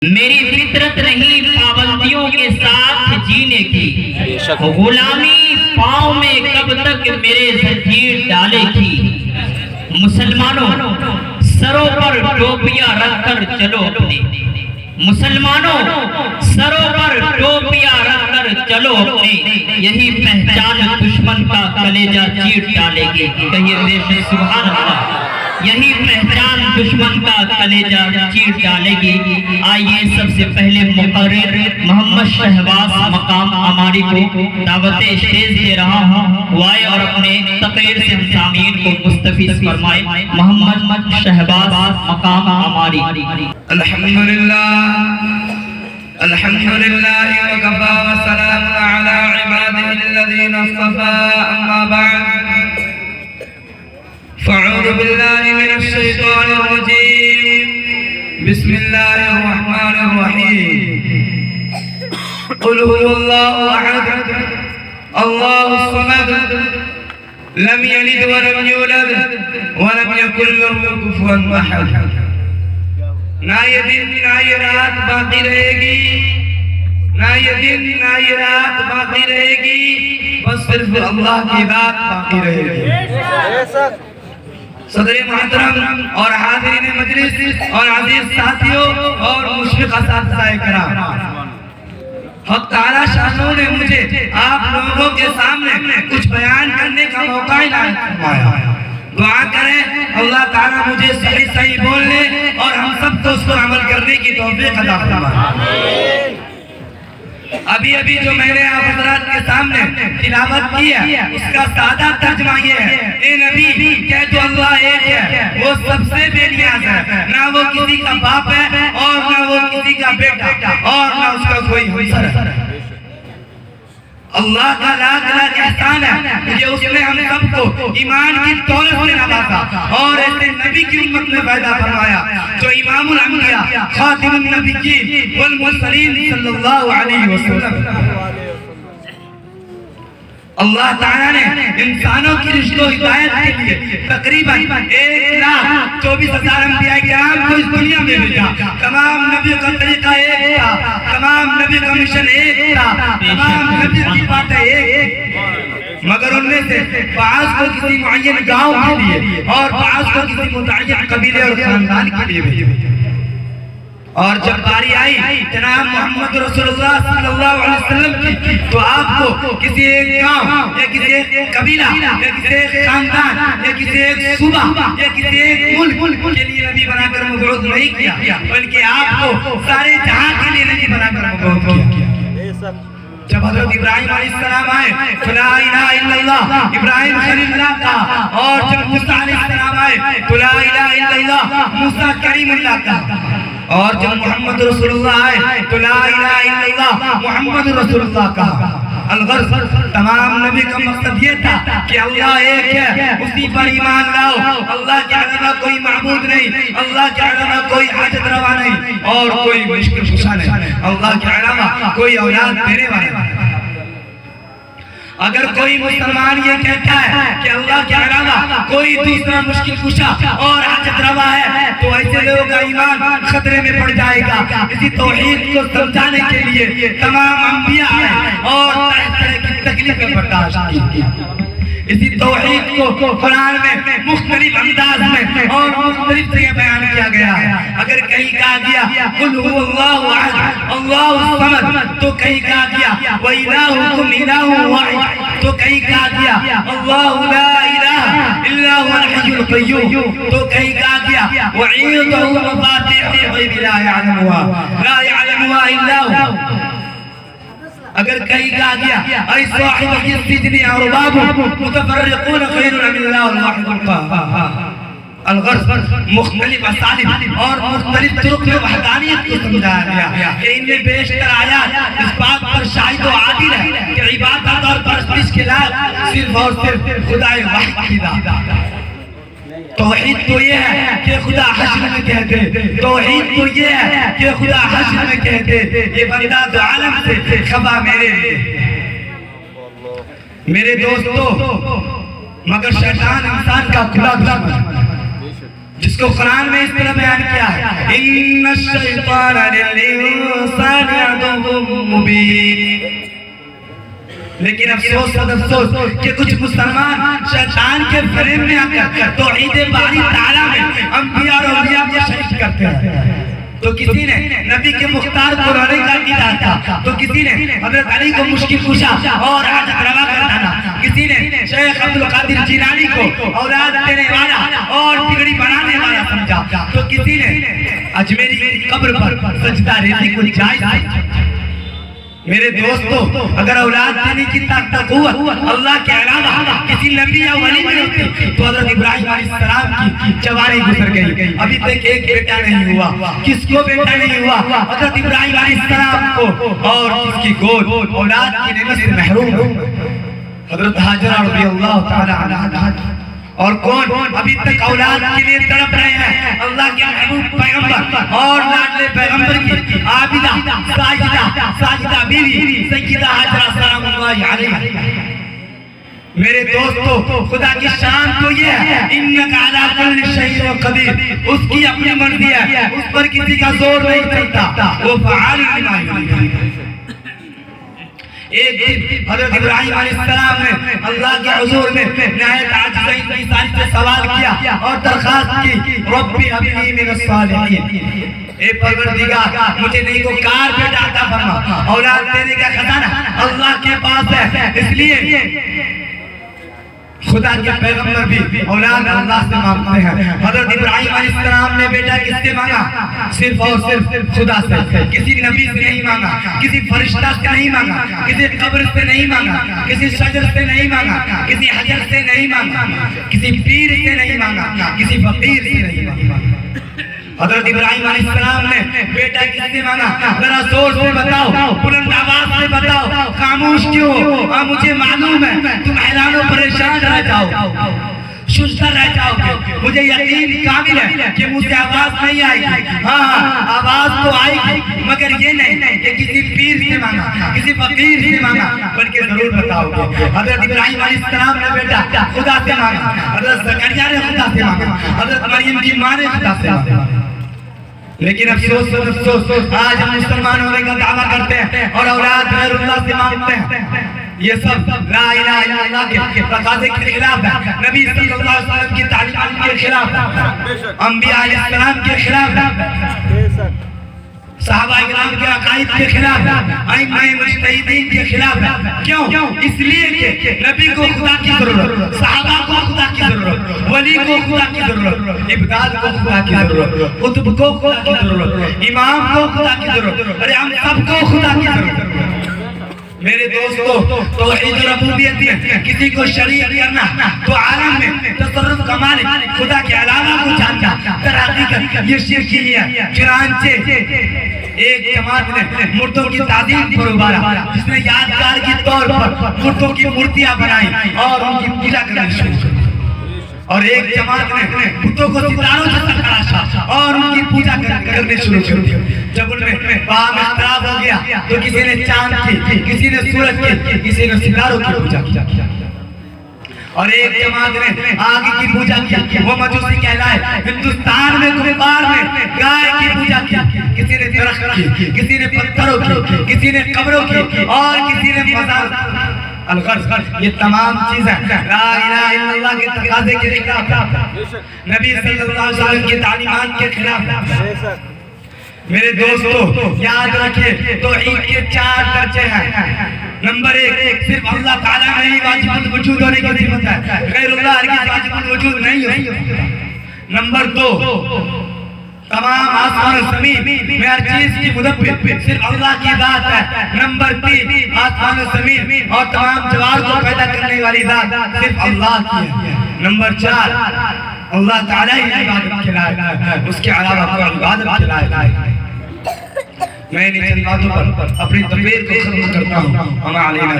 میری فطرت نہیں پابندیوں کے ساتھ جینے کی، غلامی پاؤں میں کب تک میرے زنجیر ڈالے گی۔ مسلمانوں سروں پر ٹوپیاں رکھ کر چلو اپنے، مسلمانوں سروں پر ٹوپیاں رکھ کر چلو اپنے، یہی پہچان دشمن کا کلیجہ چیر ڈالے گی۔ کہیے بے سبحان اللہ، یہی پہچان دشمن کا کلیجہ چیر ڈالے گی۔ آئیے سب سے پہلے مقرر محمد شہباز مقام عماری کو دعوت اسٹیج دے رہا ہوں، وہ آئے اور اپنے تقریر سے سامعین کو مستفیض فرمائے۔ محمد شہباز مقام عماری۔ الحمدللہ وکفی وسلام علی عبادہ الذین اصطفی، اما بعد فاعوذ باللہ من الشیطان الرجیم، بسم اللہ الرحمن الرحیم۔ قل هو اللہ احد اللہ الصمد لم یلد ولم یولد ولم یکن له کفوا احد۔ نہ یہ دن نہ یہ رات باقی رہے گی، نہ یہ دن نہ یہ رات باقی رہے گی، بس صرف اللہ کی ذات باقی رہے گی۔ صدر محترم اور حاضرین مجلس اور عزیز ساتھیوں اور مشفق اساتذہ کرام، حق تعالی شانوں نے مجھے آپ لوگوں کے سامنے کچھ بیان کرنے کا موقع عنایت فرمایا۔ دعا کریں اللہ تعالیٰ مجھے صحیح بولنے اور ہم سب کو اس پر عمل کرنے کی توفیق عطا فرمائے۔ ابھی جو میں نے آپ حضرات کے سامنے تلاوت کی ہے، اس کا سادہ ترجمہ یہ ہے، اے نبی کہہ تو اللہ ایک ہے، وہ سب سے بے نیاز ہے، نہ وہ کسی کا باپ ہے اور نہ وہ کسی کا بیٹا اور نہ اس کا کوئی ہمسر ہے۔ اللہ کا لاکھ لاکھ احسان ہے کہ اس نے ہم سب کو ایمان کی دولت سے نوازا اور ایسے نبی کی امت میں پیدا فرمایا جو امام الانبیاء خاتم النبیین والمرسلین صلی اللہ علیہ وسلم۔ اللہ تعالیٰ نے انسانوں کی رشت و ہدایت کے لیے تقریباً 1,24,000 انبیاء کرام کو اس دنیا میں بھیجا۔ تمام نبی کا طریقہ ایک تھا، تمام نبی کا مشن ایک تھا، تمام نبی کی باتیں ایک تھی، مگر ان میں سے بعض کو کسی معین گاؤں کے لیے اور بعض کو کسی متعین قبیلے اور خاندان کے لیے بھیجا۔ اور جب باری آئی جناب محمد رسول اللہ صلی اللہ علیہ وسلم کی، تو آپ کو کسی ایک گاؤں یا کسی ایک قبیلہ یا کسی ایک خاندان یا کسی ایک صوبہ یا کسی ایک ملک کے لیے نبی بنا کر مبعوث نہیں کیا، بلکہ آپ کو سارے جہاں کے لیے نبی بنا کر مبعوث کیا۔ جب حضرت ابراہیم علیہ السلام آئے تو لا الہ الا اللہ ابراہیم خلیل اللہ کا، اور جب موسیٰ علیہ السلام آئے تو لا الہ الا اللہ موسیٰ کریم اللہ کا، اور جب محمد رسول اللہ آئے تو لا الہ الا اللہ محمد رسول اللہ کا۔ الغرض تمام نبی کا مقصد یہ تھا کہ اللہ ایک ہے، اسی پر ایمان لاؤ، اللہ کے علاوہ کوئی معبود نہیں، اللہ کے علاوہ کوئی حاجت روا نہیں اور کوئی مشکل کشا نہیں، اللہ کے علاوہ کوئی اولاد دینے والا نہیں۔ اگر کوئی مسلمان یہ کہتا ہے کہ اللہ کے علاوہ کوئی دوسرا مشکل کشا اور حاجت روا ہے تو ایسے لوگوں کا ایمان خطرے میں پڑ جائے گا۔ اسی توحید کو سمجھانے کے لیے تمام انبیاء آئے اور طرح طرح کی تکلیفیں برداشت کی۔ اسی توحید کو قرآن میں مختلف انداز میں اور مختلف سے بیان کیا گیا ہے۔ اگر کہیں کہا گیا قل هو اللہ احد اللہ الصمد تو کہیں کہا گیا وَإِلَٰهُكُمْ إِلَٰهٌ وَاحِدٌ تو کہیں کہا گیا اللہ لا الہ الا هو الحی القیوم تو کہیں کہا گیا وَعِندَهُ مَفَاتِحُ الْغَیْبِ لَا يَعْلَمُهَا إِلَّا هُوَ۔ اگر کہیں کہا گیا اے صاحب السجن ارباب متفرقون خیر من اللہ الواحد القہار۔ الغرض مختلف اسالیب اور مختلف طرق میں وحدانیت کو سمجھایا گیا کہ ان میں بیشتر آیات اس بات پر شاہد و عادل ہے کہ عبادت اور پرستش کے لائق صرف اور صرف خدا واحد ہے۔ توحید تو یہ ہے کہ خدا حشر میں کہتے، توحید تو یہ ہے کہ خدا حشر میں کہتے یہ بندہ دو عالم سے خبا میرے دوستو، مگر شیطان انسان کا کھلا دشمن ہے۔ جس کو قرآن میں اس طرح بیان کیا ہے ان الشیطان للانسان عدو مبین. لیکن افسوس کہ کچھ مسلمان شیطان کے فریب میں آ کر توحید باری تعالیٰ میں انبیاء اور اولیاء کو شریک کرتے ہیں. تو کسی نے نبی کے مختار کو رونے کا ادعا تھا، تو کسی نے حضرت علی کو مشکل کشا اور حاجت روا کرتا تھا، کسی نے شیخ عبد القادر جیلانی کو اولاد دینے والا اور بگڑی بنانے والا سمجھا، تو کسی نے اجمیری کی قبر پر سجدہ ریزی کو جائز سمجھا. میرے دوستو، اگر اولاد دینے کی طاقت قوت اللہ کے علاوہ کسی نبی یا ولی میں ہوتی تو حضرت ابراہیم علیہ السلام کی جوانی گزر گئی، ابھی تک ایک بیٹا نہیں ہوا. کس کو بیٹا نہیں ہوا؟ حضرت ابراہیم علیہ السلام کو، اور اس کی گود اولاد کی نعمت سے محروم حضرت حاجرہ رضی اللہ تعالی عنہا. اور کون ابھی تک اولاد کے لیے تڑپ رہے ہیں؟ اللہ کے محبوب پیغمبر اور لاڈلے پیغمبر کی عابدہ ساجدہ بیوی سیدہ حاجرہ سلام اللہ علیہا. میرے دوستو، خدا کی شان تو یہ ہے انک علی کل شیء قدیر، اس کی اپنی مرضی ہے، اس پر کسی کا زور نہیں چلتا، وہ فعال لما یرید. ایک دن حضرت ابراہیم علیہ السلام نے اللہ کے حضور میں نہایت عاجزی سے سوال کیا اور درخواست کی، ربی هب لی من الصالحین، اے پروردگار مجھے نہیں کو کار بیٹا عطا فرما. اولاد دینے کا خزانہ اللہ کے پاس ہے، اس لیے خدا کے پیغمبر بھی اولاد اللہ سے مانگتے ہیں. حضرت ابراہیم علیہ السلام نے بیٹا کس سے مانگا؟ صرف اور صرف خدا سے. کسی نبی سے نہیں مانگا، کسی فرشتہ سے نہیں مانگا، کسی قبر سے نہیں مانگا، کسی شجر سے نہیں مانگا، کسی حجر سے نہیں مانگا، کسی پیر سے نہیں مانگا، کسی فقیر سے نہیں مانگا. حضرت ابراہیم علیہ السلام نے بیٹا کس سے مانگا؟ ذرا زور سے بتاؤ، بلند آواز سے بتاؤ، خاموش کیوں؟ مجھے معلوم ہے تم حیران و پریشان رہ جاؤ، ششدر رہ جاؤ گے. مجھے یقین کامل ہے کہ مجھ سے آواز نہیں آئے گی. ہاں آواز تو آئے گی، مگر یہ نہیں کہ کسی پیر سے مانگا، کسی فقیر سے مانگا، بلکہ ضرور بتاؤ گے. حضرت ابراہیم علیہ السلام نے بیٹا خدا سے مانگا، حضرت زکریا نے خدا سے مانگا، حضرت مریم کی ماں نے خدا سے مانگا. لیکن افسوس آج ہم مسلمان ہونے کا دعویٰ کرتے ہیں اور اولاد غیر اللہ سے مانگتے ہیں. یہ سب لا الہ الا اللہ کے تقاضے کے خلاف ہے، نبی صلی اللہ علیہ وسلم کی تعلیمات کے خلاف ہے، انبیاء علیہ السلام کے خلاف ہے، صحابہ اکرام کے عقائد کے خلاف ہے، ائمہ مجتہدین کے خلاف ہے. کیوں؟ اس لیے کہ نبی کو خدا کی ضرورت، صحابہ کو خدا کی ضرورت، ولی کو خدا کی ضرورت، ابدال کو خدا کی ضرورت، قطب کو خدا کی ضرورت، امام کو خدا کی ضرورت. ارے ہم سب کو خدا کی ضرورت. میرے دوستو، توحید ربوبیت میں کسی کو شریک کرنا تو عالم میں تصرف کا مالک خدا کے علاوہ کو جانتا. در حقیقت یہ شرک ہی ہے. چنانچہ ایک جماعت نے مردوں کی تعظیم پر ابھارا، جس نے یادگار کے طور پر مردوں کی مورتیاں بنائی اور ان کی پوجا کرنا شروع کی. اور ایک جماعت نے بتوں کو ستاروں سے تراشا اور ان کی پوجا کرنے شروع کر دی. جب ان میں باہم اختلاف ہو گیا تو کسی نے چاند کی، کسی نے سورج کی، کسی نے ستاروں کی پوجا کی. اور ایک جماعت نے آگ کی پوجا کی، وہ مجوسی کہلائے. ہندوستان میں کفار نے گائے کی پوجا کی، کسی نے درخت کی، کسی نے پتھروں کی، کسی نے قبروں کی، اور کسی نے مزار. الغرض یہ تمام چیزیں لا الہ الا اللہ کے تقاضے کے خلاف، نبی صلی اللہ علیہ وسلم کی تعلیمات کے خلاف. میرے دوستو یاد رکھیں توحید کے 4 درجے ہیں. نمبر 1 صرف اللہ تعالیٰ میں ہی واجب الوجود ہونے کی ضرورت ہے، غیر اللہ ہرگز واجب الوجود نہیں ہو سکتا. نمبر 2 تمام آسمان و زمین میں ہر چیز کی مدبر صرف اللہ کی ذات ہے. نمبر 3 آسمان و زمین اور تمام جوار کو پیدا کرنے والی ذات صرف اللہ کی ہے. نمبر 4 اللہ تعالیٰ ہی عبادت کے لائق ہے، اس کے علاوہ کوئی عبادت کے لائق ہے. میں ان چند باتوں پر اپنی تقریر کو ختم کرتا ہوں. ہم علینا